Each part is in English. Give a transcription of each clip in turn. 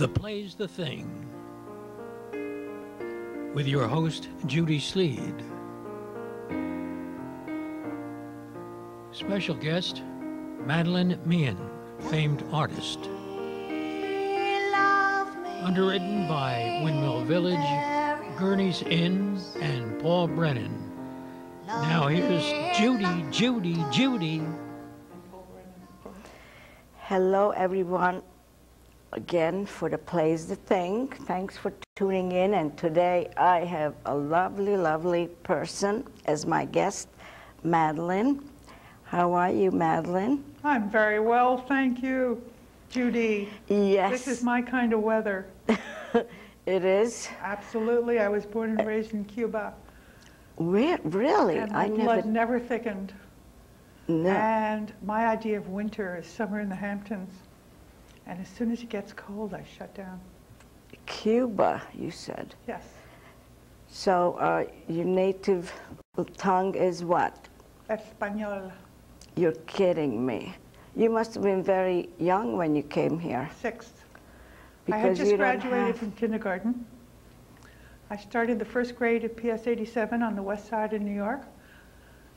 The Play's the Thing, with your host, Judy Sleed. Special guest, Madeleine Meehan, famed artist. Underwritten by Windmill Village, Gurney's Inn, and Paul Brennan. Now here's Judy. Hello, everyone. Again, for The Play's the Thing. Thanks for tuning in. And today I have a lovely, lovely person as my guest, Madeleine. How are you, Madeleine? I'm very well, thank you, Judy. Yes. This is my kind of weather. It is? Absolutely. I was born and raised in Cuba. Really? And my blood never thickened. No. And my idea of winter is summer in the Hamptons. And as soon as it gets cold, I shut down. Cuba, you said? Yes. So your native tongue is what? Espanol. You're kidding me. You must have been very young when you came here. 6th. Because I had just you don't graduated have... from kindergarten. I started the first grade at PS 87 on the west side of New York.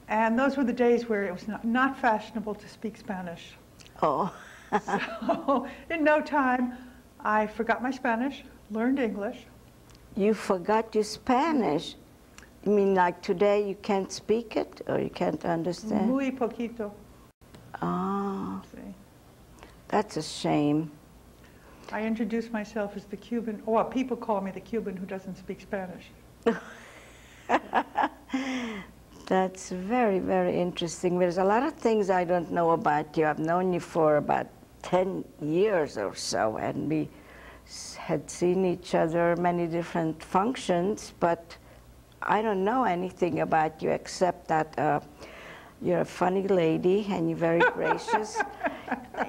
And those were the days where it was not fashionable to speak Spanish. Oh. So in no time, I forgot my Spanish, learned English. You forgot your Spanish? You mean like today you can't speak it or you can't understand? Muy poquito. Oh, See. that's a shame. I introduced myself as the Cuban, well, people call me the Cuban who doesn't speak Spanish. That's very, very interesting. There's a lot of things I don't know about you. I've known you for about 10 years or so, and we had seen each other many different functions, but I don't know anything about you except that you're a funny lady and you're very gracious.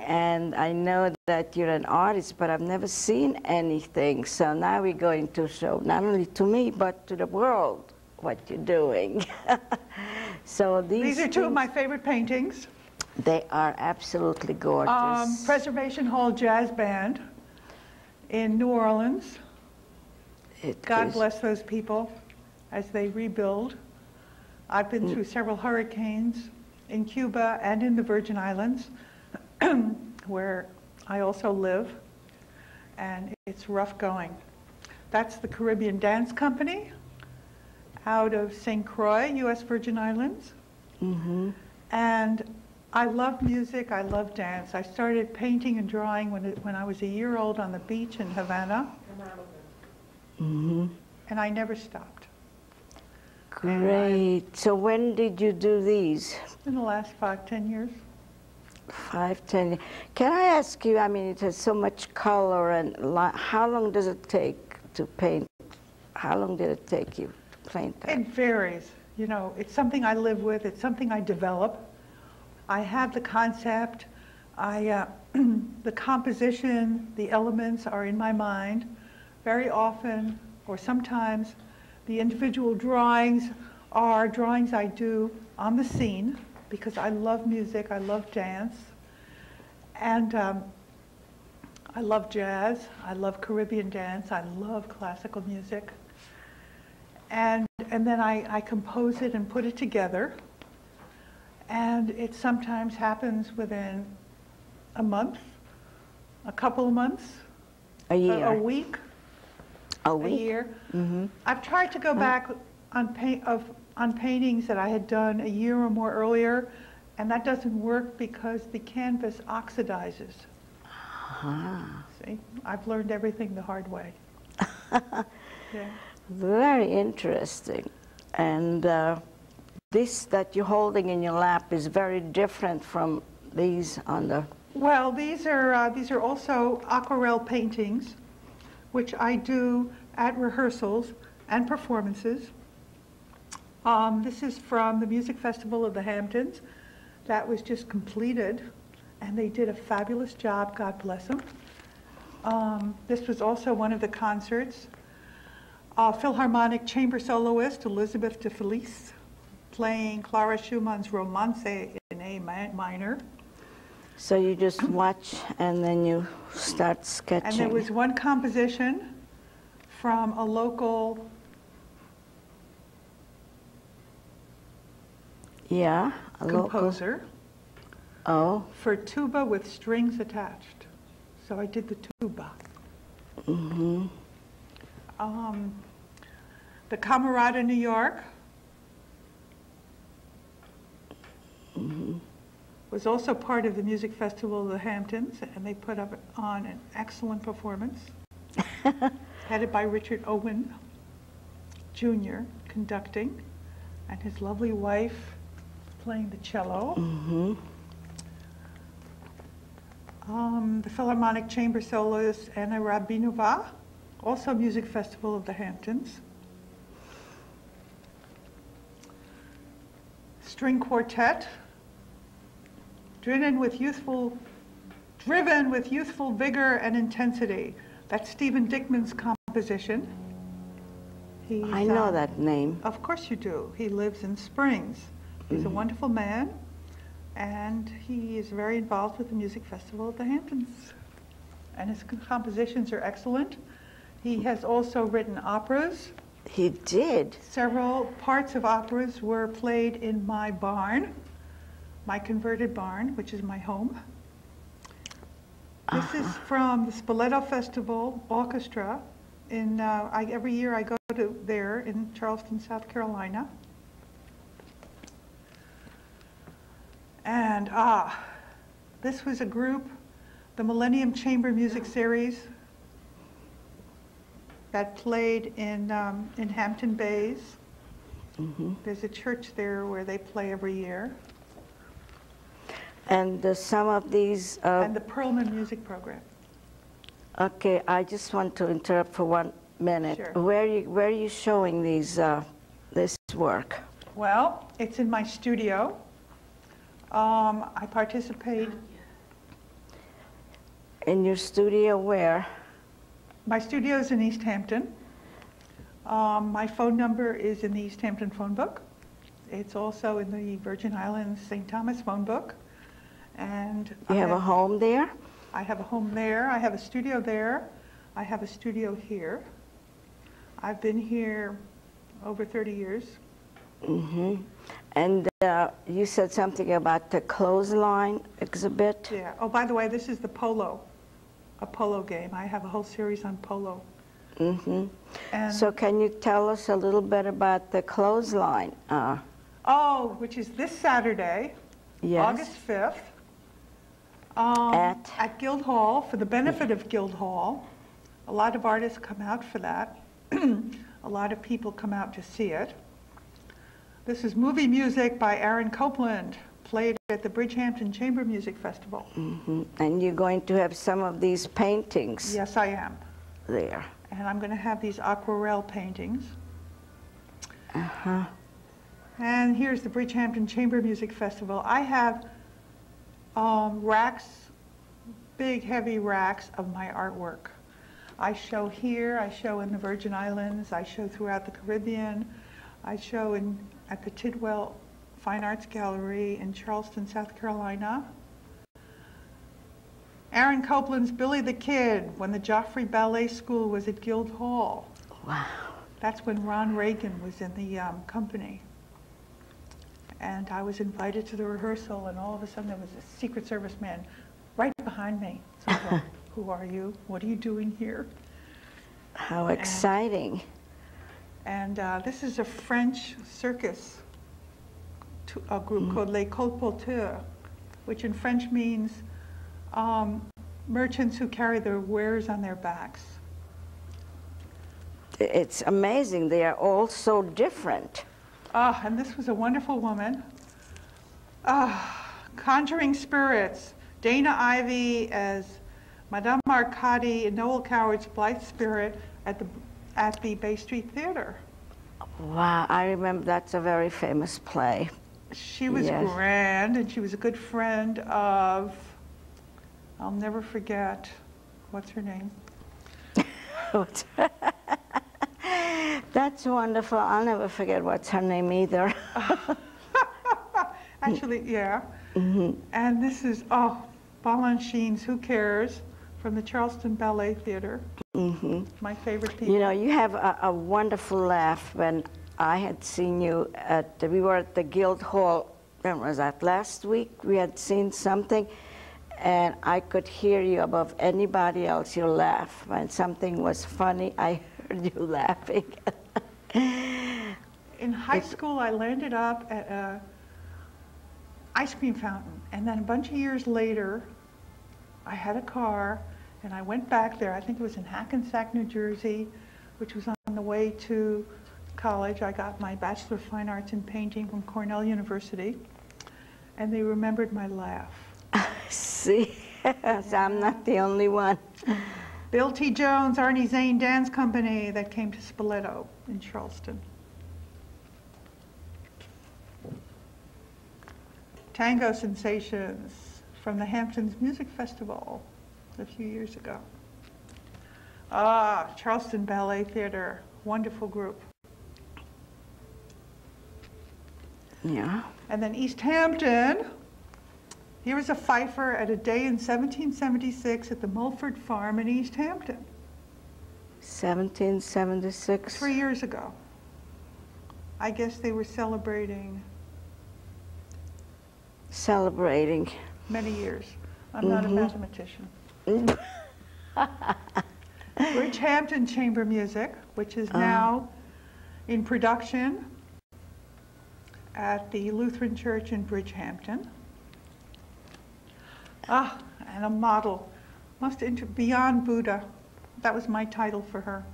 And I know that you're an artist, but I've never seen anything. So now we're going to show, not only to me, but to the world, what you're doing. So these are two of my favorite paintings. They are absolutely gorgeous. Preservation Hall Jazz Band in New Orleans. God bless those people as they rebuild. I've been through several hurricanes in Cuba and in the Virgin Islands, where I also live, and it's rough going. That's the Caribbean Dance Company out of St. Croix, U.S. Virgin Islands. Mm-hmm. And I love music, I love dance. I started painting and drawing when I was a year old on the beach in Havana. Mm-hmm. And I never stopped. Great. So when did you do these? In the last 5-10 years. 5-10 years. Can I ask you, I mean, it has so much color, and how long does it take to paint? How long did it take you to paint that? It varies. You know, it's something I live with, it's something I develop. I have the concept, the composition, the elements are in my mind. Very often, or sometimes, the individual drawings are drawings I do on the scene, because I love music, I love dance, and I love jazz, I love Caribbean dance, I love classical music. And then I compose it and put it together. And it sometimes happens within a month, a couple of months, a year, a week, a year. Mm-hmm. I've tried to go back on paintings that I had done a year or more earlier, and that doesn't work because the canvas oxidizes. See, I've learned everything the hard way. Yeah. Very interesting. And this that you're holding in your lap is very different from these on the... Well, these are also aquarelle paintings, which I do at rehearsals and performances. This is from the Music Festival of the Hamptons. That was just completed, and they did a fabulous job, God bless them. This was also one of the concerts. Philharmonic chamber soloist Elizabeth de Felice playing Clara Schumann's Romance in A minor. So you just watch and then you start sketching. And there was one composition from a local, yeah, a composer. Oh. For tuba with strings attached. So I did the tuba. Mm-hmm. The Camerata, New York, Mm-hmm. was also part of the Music Festival of the Hamptons, and they put up on an excellent performance, headed by Richard Owen Jr. conducting, and his lovely wife playing the cello. Mm-hmm. The Philharmonic Chamber soloist Anna Rabinova, also Music Festival of the Hamptons. String quartet, driven with youthful vigor and intensity. That's Stephen Dickman's composition. I know that name. Of course you do. He lives in Springs. He's a wonderful man, and he is very involved with the Music Festival of the Hamptons. And his compositions are excellent. He has also written operas. He did. Several parts of operas were played in my barn, my converted barn, which is my home. This is from the Spoleto Festival Orchestra. Every year I go to there in Charleston, South Carolina. And this was a group, the Millennium Chamber Music Series, that played in Hampton Bays. Mm-hmm. There's a church there where they play every year. And some of these... and the Perlman Music Program. Okay, I just want to interrupt for 1 minute. Sure. Where are you showing these this work? Well, it's in my studio. I participate. In your studio where? My studio is in East Hampton. My phone number is in the East Hampton phone book. It's also in the Virgin Islands St. Thomas phone book. And You have a home there? I have a home there. I have a studio there. I have a studio here. I've been here over 30 years. Mm-hmm. And you said something about the clothesline exhibit? Yeah. Oh, by the way, this is the polo, a polo game. I have a whole series on polo. Mm-hmm. And So can you tell us a little bit about the clothesline? which is this Saturday, Yes. August 5th, at Guildhall, for the benefit of Guildhall. A lot of artists come out for that. A lot of people come out to see it. This is movie music by Aaron Copland, played at the Bridgehampton Chamber Music Festival. Mm-hmm. And you're going to have some of these paintings Yes, I am. there. And I'm going to have these aquarelle paintings. Uh-huh. And here's the Bridgehampton Chamber Music Festival. I have racks, big heavy racks of my artwork. I show here, I show in the Virgin Islands, I show throughout the Caribbean, I show at the Tidwell Fine Arts Gallery in Charleston, South Carolina. Aaron Copland's Billy the Kid, when the Joffrey Ballet School was at Guildhall. Wow. That's when Ron Reagan was in the company. And I was invited to the rehearsal, and all of a sudden there was a Secret Service man right behind me. So I thought, who are you? What are you doing here? How exciting. And this is a French circus a group called Les Colporteurs, which in French means merchants who carry their wares on their backs. It's amazing. They are all so different. And this was a wonderful woman. Conjuring Spirits, Dana Ivey as Madame Arcadi and Noel Coward's Blithe Spirit at the Bay Street Theater. Wow, I remember that's a very famous play. She was Yes. grand, and she was a good friend of, I'll never forget, what's her name? That's wonderful. I'll never forget what's her name either. Actually, yeah. Mm-hmm. And this is, Balanchine's Who Cares from the Charleston Ballet Theater. My favorite people. You know, you have a wonderful laugh. When I had seen you we were at the Guildhall, when was that, last week? We had seen something, and I could hear you above anybody else, your laugh. When something was funny, I heard you laughing. In high school, I landed up at an ice cream fountain, and then a bunch of years later, I had a car, and I went back there. I think it was in Hackensack, New Jersey, which was on the way to college. I got my Bachelor of Fine Arts in Painting from Cornell University, and they remembered my laugh. See, so I'm not the only one. Bill T. Jones, Arnie Zane Dance Company that came to Spoleto in Charleston. Tango Sensations from the Hamptons Music Festival a few years ago. Charleston Ballet Theater, wonderful group. Yeah. And then East Hampton. Here was a fifer at a day in 1776 at the Mulford Farm in East Hampton. 1776. 3 years ago. I guess they were celebrating many years. I'm not a mathematician. Bridgehampton Chamber Music, which is now in production at the Lutheran Church in Bridgehampton. And a model, Beyond Buddha. That was my title for her.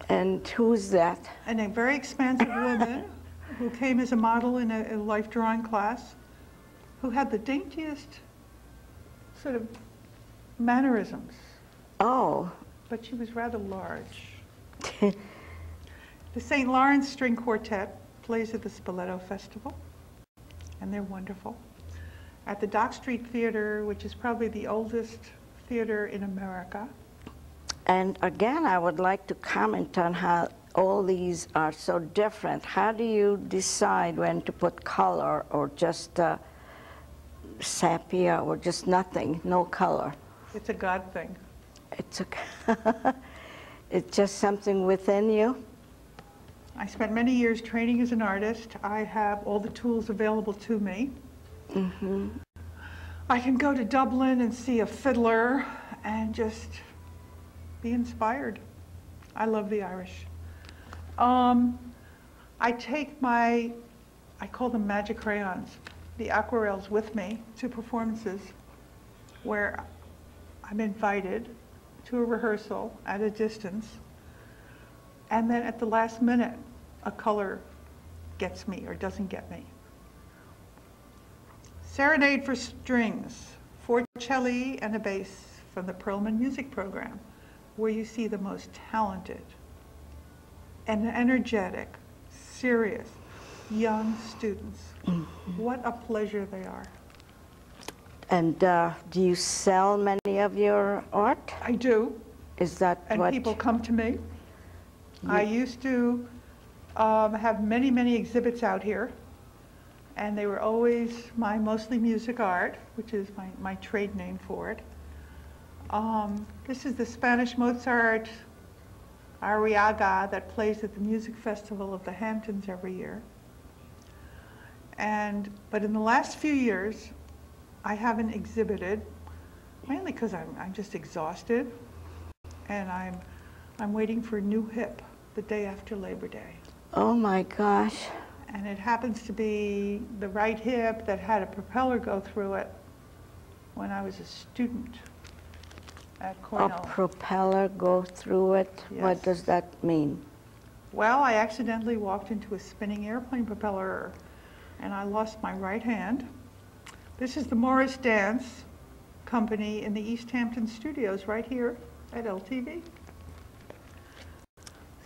And who's that? And a very expansive woman who came as a model in a life drawing class, who had the daintiest sort of mannerisms. Oh. But she was rather large. The St. Lawrence String Quartet plays at the Spoleto Festival, and they're wonderful. At the Dock Street Theater, which is probably the oldest theater in America. And again, I would like to comment on how all these are so different. How do you decide when to put color or just sepia or just nothing, no color? It's a God thing. It's just something within you? I spent many years training as an artist. I have all the tools available to me. I can go to Dublin and see a fiddler and just be inspired. I love the Irish. I take I call them magic crayons, the aquarels with me to performances where I'm invited to a rehearsal at a distance, and then at the last minute, a color gets me or doesn't get me. Serenade for Strings, 4 celli and a bass from the Perlman Music Program, where you see the most talented and energetic, serious, young students. What a pleasure they are. And do you sell many of your art? I do. Is that and what? And people come to me. I used to have many, many exhibits out here, and they were always my mostly music art, which is my trade name for it. This is the Spanish Mozart Arriaga that plays at the Music Festival of the Hamptons every year. But in the last few years, I haven't exhibited, mainly because I'm just exhausted, and I'm waiting for a new hip the day after Labor Day. Oh my gosh. And it happens to be the right hip that had a propeller go through it when I was a student at Cornell. A propeller go through it? Yes. What does that mean? Well, I accidentally walked into a spinning airplane propeller and I lost my right hand. This is the Morris Dance Company in the East Hampton studios right here at LTV.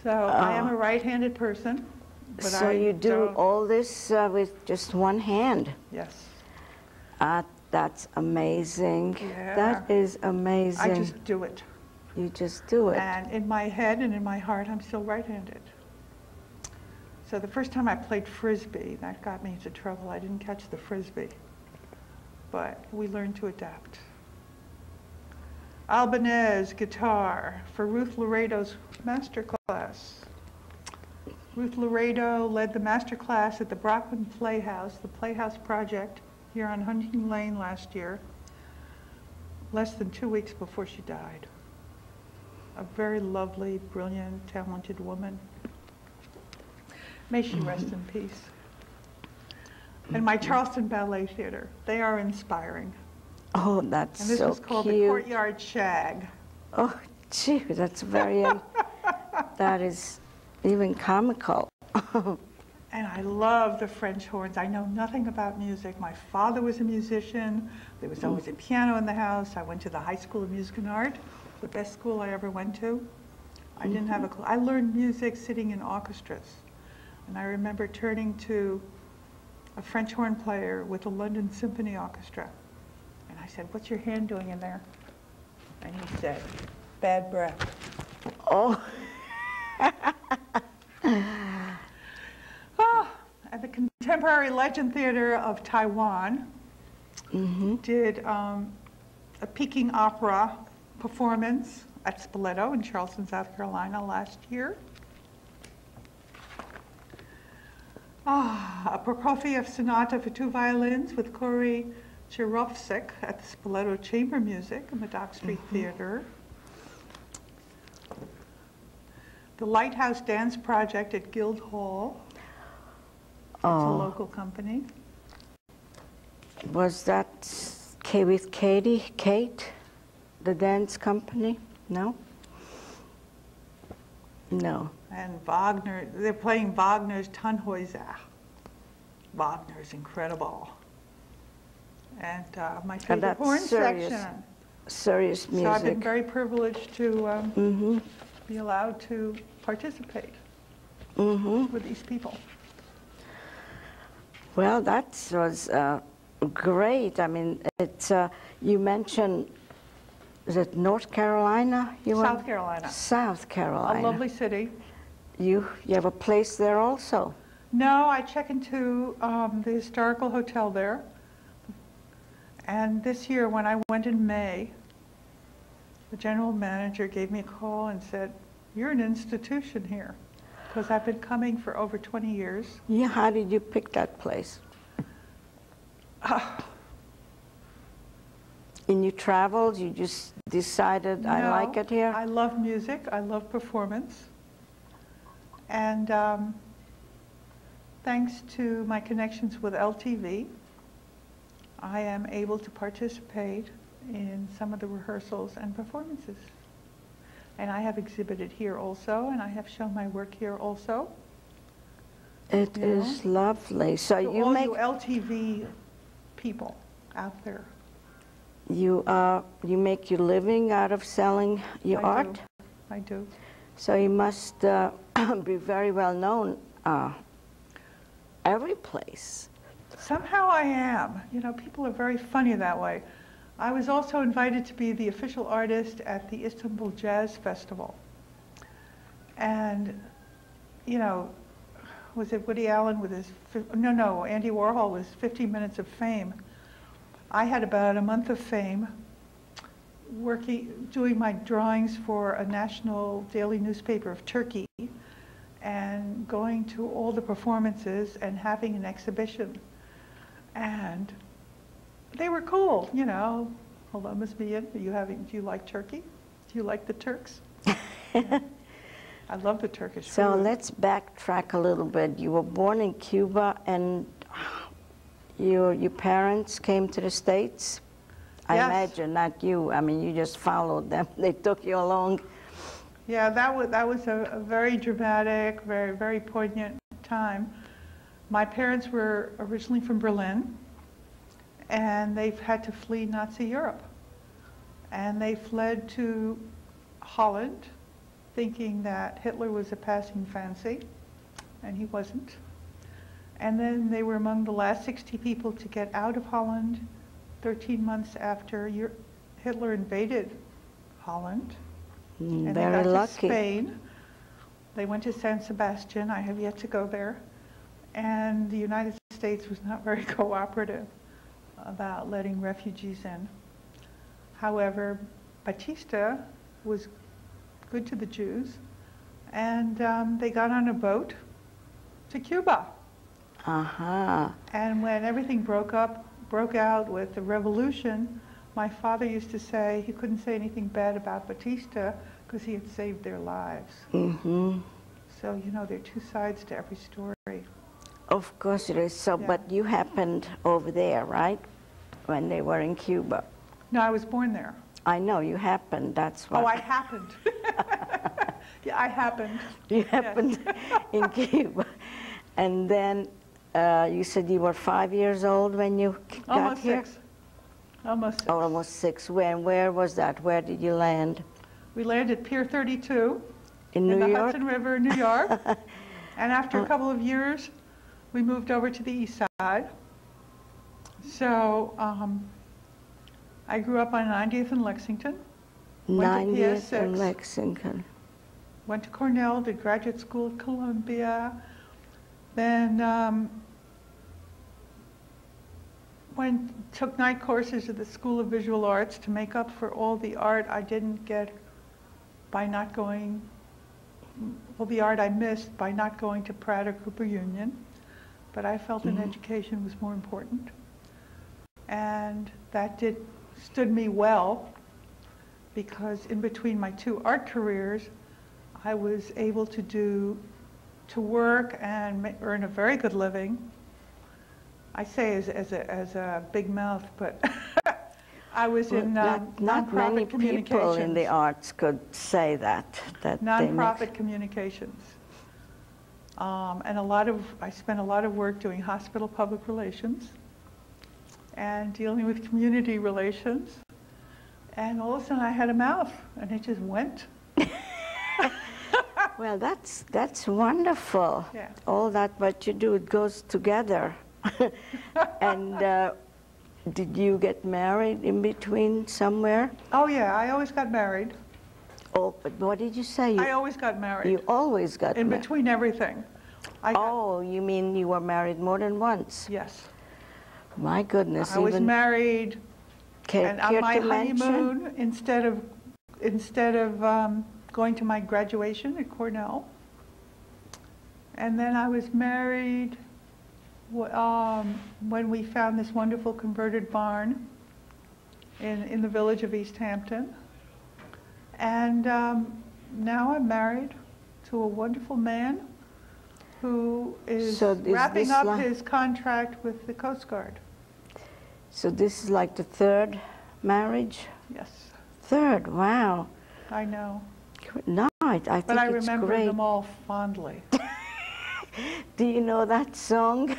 So I am a right-handed person. But so you do all this with just one hand? Yes. That's amazing. Yeah. That is amazing. I just do it. You just do it. And in my head and in my heart, I'm still right-handed. So the first time I played Frisbee, that got me into trouble. I didn't catch the Frisbee. But we learned to adapt. Albanese guitar for Ruth Laredo's masterclass. Ruth Laredo led the masterclass at the Brockman Playhouse, the Playhouse Project, here on Huntington Lane last year, less than 2 weeks before she died. A very lovely, brilliant, talented woman. May she rest in peace. And my Charleston Ballet Theater, they are inspiring. Oh, that's so cute. And this was called the Courtyard Shag. Oh, gee, that's very, that is even comical. And I love the French horns. I know nothing about music. My father was a musician. There was always a piano in the house. I went to the High School of Music and Art, the best school I ever went to. I didn't have a clue. I learned music sitting in orchestras. And I remember turning to a French horn player with the London Symphony Orchestra. And I said, "What's your hand doing in there?" And he said, "Bad breath." Oh. At the Contemporary Legend Theater of Taiwan, did a Peking opera performance at Spoleto in Charleston, South Carolina last year. A Prokofiev sonata for 2 violins with Kori Chirovsek at the Spoleto Chamber Music in the Dock Street Theater. The Lighthouse Dance Project at Guildhall. It's a local company. Was that with Kate, the dance company? No? No. And Wagner, they're playing Wagner's Tannhäuser. Wagner's incredible. And my favorite horn section. Serious music. So I've been very privileged to be allowed to participate with these people. Well, that was great. I mean, it's, you mentioned, is it North Carolina? South Carolina. South Carolina. A lovely city. You have a place there also? No, I check into the historical hotel there. And this year, when I went in May, the general manager gave me a call and said, "You're an institution here." Because I've been coming for over 20 years. Yeah, how did you pick that place? And you traveled, you just decided, I like it here? I love music, I love performance. And thanks to my connections with LTV, I am able to participate in some of the rehearsals and performances. And I have exhibited here also, and I have shown my work here also. It is lovely. So you all make you LTV people out there. you make your living out of selling your art? I do. So you must be very well known every place. Somehow I am. You know, people are very funny that way. I was also invited to be the official artist at the Istanbul Jazz Festival. And, you know, was it Woody Allen with his, no, Andy Warhol with 15 Minutes of Fame. I had about a month of fame doing my drawings for a national daily newspaper of Turkey and going to all the performances and having an exhibition. And they were cool, you know. Hello, Ms. Meehan, do you like Turkey? Do you like the Turks? Yeah. I love the Turkish food. So let's backtrack a little bit. You were born in Cuba and your parents came to the States? I imagine, not you. I mean, you just followed them. They took you along. Yeah, that was a very dramatic, very, very poignant time. My parents were originally from Berlin, and they've had to flee Nazi Europe. And they fled to Holland, thinking that Hitler was a passing fancy, and he wasn't. And then they were among the last 60 people to get out of Holland 13 months after Hitler invaded Holland. And they Very got lucky. to Spain. They went to San Sebastian. I have yet to go there. And the United States was not very cooperative about letting refugees in. However, Batista was good to the Jews, and they got on a boat to Cuba. Uh-huh. And when everything broke out with the revolution, my father used to say he couldn't say anything bad about Batista because he had saved their lives. Mm-hmm. So, you know, there are two sides to every story. Of course it is. So, Yeah. but you happened over there, right? When they were in Cuba. No, I was born there. I know you happened. That's what. Oh, I happened. Yeah, I happened. You happened in Cuba, and then you said you were 5 years old when you got Almost here. 6. Almost 6. Oh, almost 6. Where was that? Where did you land? We landed at Pier 32 In New the York. Hudson River in New York. And after a couple of years, we moved over to the east side. So I grew up on 90th and Lexington. Went to 90th PS6. and Lexington. Went to Cornell, did graduate school at Columbia. Then took night courses at the School of Visual Arts to make up for all the art I didn't get by not going, all the art I missed by not going to Pratt or Cooper Union. But I felt an education was more important. And that stood me well, because in between my 2 art careers, I was able to work and earn a very good living. I say as a big mouth, but I was in not many nonprofit communications. people in the arts could say that. Nonprofit communications. And I spent a lot of work doing hospital public relations and dealing with community relations. And all of a sudden I had a mouth, and it just went. Well, that's wonderful. Yeah. All that what you do, it goes together. And did you get married in between somewhere? Oh yeah, I always got married. Oh, but what did you say? I always got married. You always got in married. between everything. Oh, you mean you were married more than once? Yes. My goodness. I was married, and on my to mention? honeymoon, instead of going to my graduation at Cornell, and then I was married when we found this wonderful converted barn in the village of East Hampton. And now I'm married to a wonderful man who is wrapping up his contract with the Coast Guard. So this is like the 3rd marriage? Yes. 3rd, wow. I know. No, I think but I it's remember great. them all fondly. Do you know that song,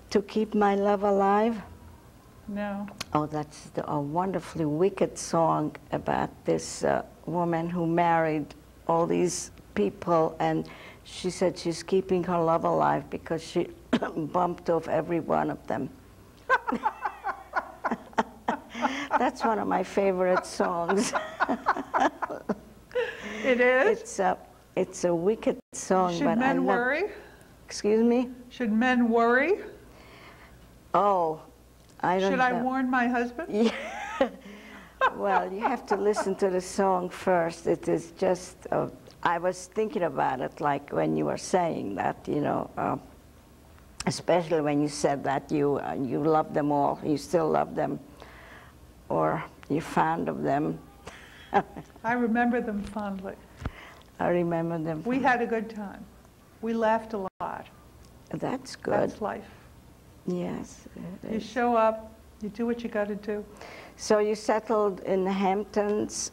To Keep My Love Alive? No. Oh, that's a wonderfully wicked song about this woman who married all these people, and she said she's keeping her love alive because she bumped off every one of them. That's one of my favorite songs. It is? It's a wicked song. Should but men worry? Excuse me? Should men worry? Oh, I don't know. Should I warn my husband? Yeah. Well, you have to listen to the song first. It is just, I was thinking about it like when you were saying that, you know, especially when you said that you love them all, you still love them, or you're fond of them. I remember them fondly. I remember them. We had a good time. We laughed a lot. That's good. That's life. Yes. You show up, you do what you got to do. So you settled in the Hamptons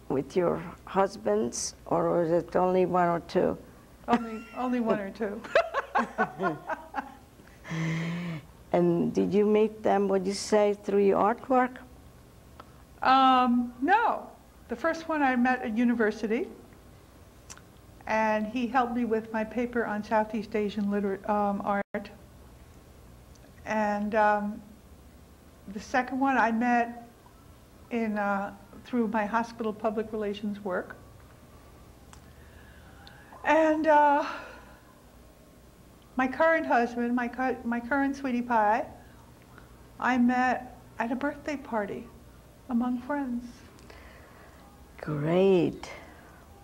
with your husbands, or was it only 1 or 2? Only 1 or 2. And did you meet them, would you say, through your artwork? No. The first one I met at university, and he helped me with my paper on Southeast Asian art. And the second one I met through my hospital public relations work. And my current husband, my current sweetie pie, I met at a birthday party among friends. Great,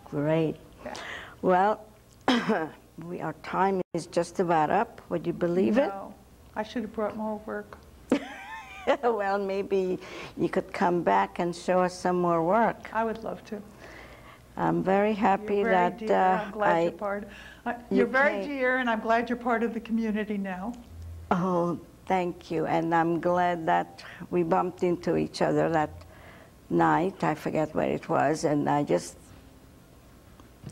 great. Yeah. Well, our time is just about up. Would you believe it? No, I should have brought more work. Well, maybe you could come back and show us some more work. I would love to. I'm very happy You're very that dear. I'm glad you're part. You're very came. dear, and I'm glad you're part of the community now. Oh, thank you. And I'm glad that we bumped into each other that night. I forget where it was, and I just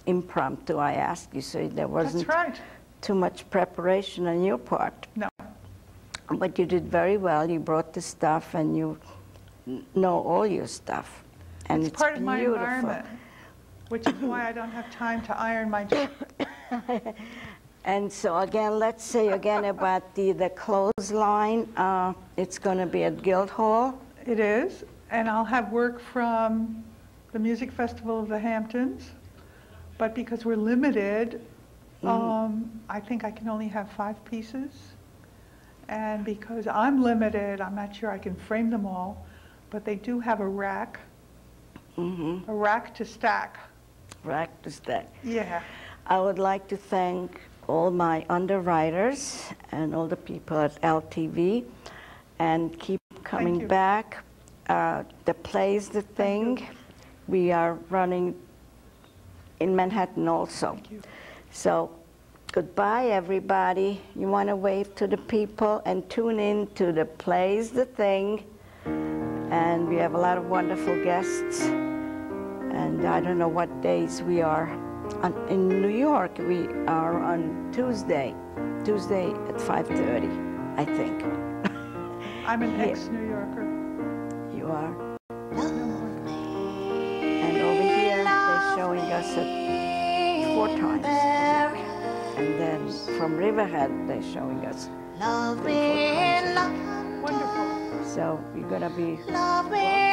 impromptu I asked you, so there wasn't That's right. too much preparation on your part. No. But you did very well. You brought the stuff, and you know all your stuff. And It's part of my beautiful. environment, which is why I don't have time to iron my dress. And so again, let's say again about the clothesline. It's going to be at Guildhall. It is, and I'll have work from the Music Festival of the Hamptons, but because we're limited, I think I can only have 5 pieces. And because I'm limited, I'm not sure I can frame them all, but they do have a rack to stack. Rack to stack. Yeah. I would like to thank all my underwriters and all the people at LTV, and keep coming back. The play's the thing. We are running in Manhattan also. Thank you. So goodbye, everybody. You want to wave to the people and tune in to the play's the thing. And we have a lot of wonderful guests. And I don't know what days we are. In New York, we are on Tuesday at 5:30, I think. I'm an ex-New Yorker. You are. And over here, they're showing us it 4 times a week. And then from Riverhead, they're showing us 3 or 4 times a week. Wonderful. So we're going to be... Love me